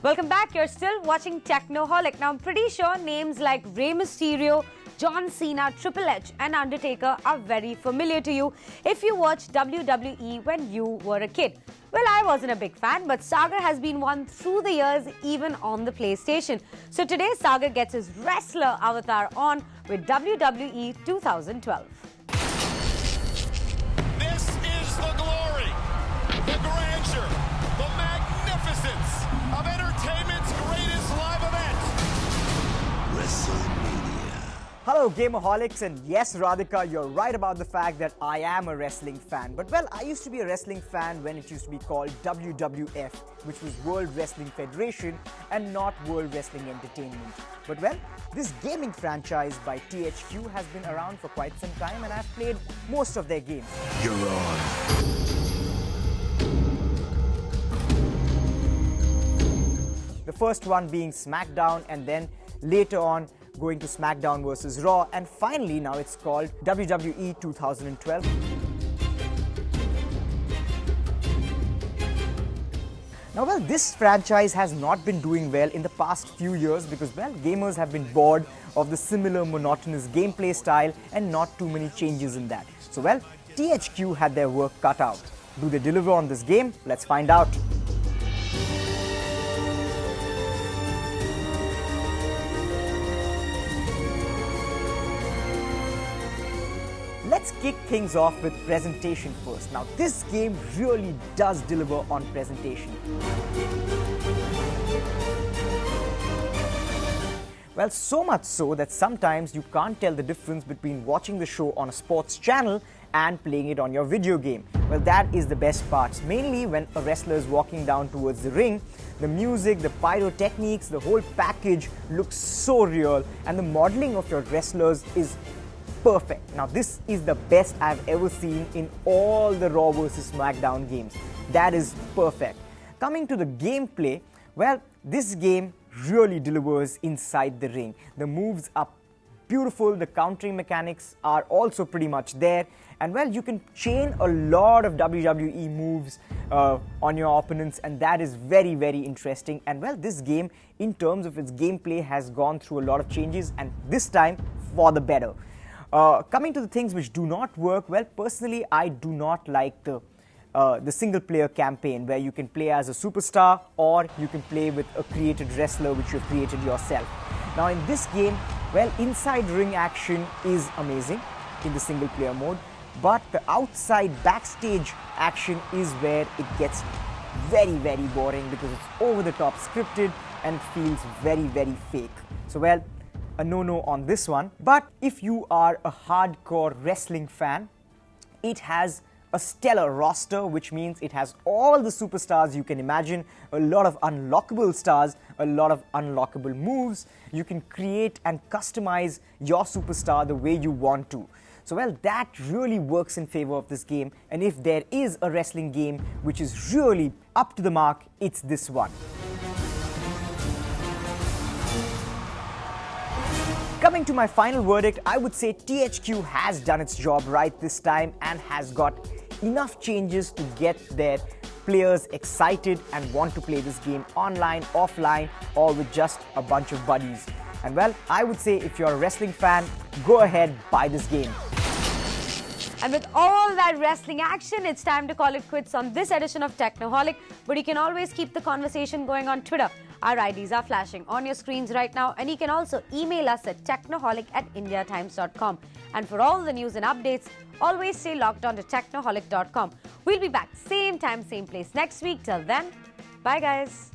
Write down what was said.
Welcome back. You're still watching Technoholik. Now, I'm pretty sure names like Rey Mysterio, John Cena, Triple H and Undertaker are very familiar to you if you watched WWE when you were a kid. Well, I wasn't a big fan, but Sagar has been one through the years, even on the PlayStation. So today, Sagar gets his wrestler avatar on with WWE 2012. This is the glory, the grandeur, the magnificence of entertainment's greatest live event. WrestleMania. Hello Gamerholics, and yes Radhika, you're right about the fact that I am a wrestling fan. But well, I used to be a wrestling fan when it used to be called WWF, which was World Wrestling Federation and not World Wrestling Entertainment. But well, this gaming franchise by THQ has been around for quite some time and I've played most of their games. You're on. The first one being SmackDown, and then later on going to SmackDown vs. Raw, and finally now it's called WWE 2012. Now well, this franchise has not been doing well in the past few years because well, gamers have been bored of the similar monotonous gameplay style and not too many changes in that. So well, THQ had their work cut out. Do they deliver on this game? Let's find out. Let's kick things off with presentation first. Now, this game really does deliver on presentation. Well, so much so that sometimes you can't tell the difference between watching the show on a sports channel and playing it on your video game. Well, that is the best part. Mainly when a wrestler is walking down towards the ring, the music, the pyrotechnics, the whole package looks so real, and the modeling of your wrestlers is perfect. Now this is the best I've ever seen in all the Raw vs SmackDown games. That is perfect. Coming to the gameplay, well, this game really delivers inside the ring. The moves are beautiful, the countering mechanics are also pretty much there, and well, you can chain a lot of WWE moves on your opponents, and that is very, very interesting. And well, this game in terms of its gameplay has gone through a lot of changes, and this time for the better. Coming to the things which do not work, well, personally, I do not like the single-player campaign where you can play as a superstar or you can play with a created wrestler which you've created yourself. Now, in this game, well, inside ring action is amazing in the single-player mode, but the outside backstage action is where it gets very, very boring because it's over-the-top scripted and it feels very, very fake. So, well, a no-no on this one. But if you are a hardcore wrestling fan, it has a stellar roster, which means it has all the superstars you can imagine, a lot of unlockable stars, a lot of unlockable moves. You can create and customize your superstar the way you want to. So well, that really works in favor of this game, and if there is a wrestling game which is really up to the mark, it's this one. Coming to my final verdict, I would say THQ has done its job right this time and has got enough changes to get their players excited and want to play this game online, offline, or with just a bunch of buddies. And well, I would say if you're a wrestling fan, go ahead, buy this game. And with all that wrestling action, it's time to call it quits on this edition of Technoholik. But you can always keep the conversation going on Twitter. Our IDs are flashing on your screens right now, and you can also email us at technoholik@indiatimes.com. And for all the news and updates, always stay logged on to technoholik.com. We'll be back same time, same place next week. Till then, bye guys.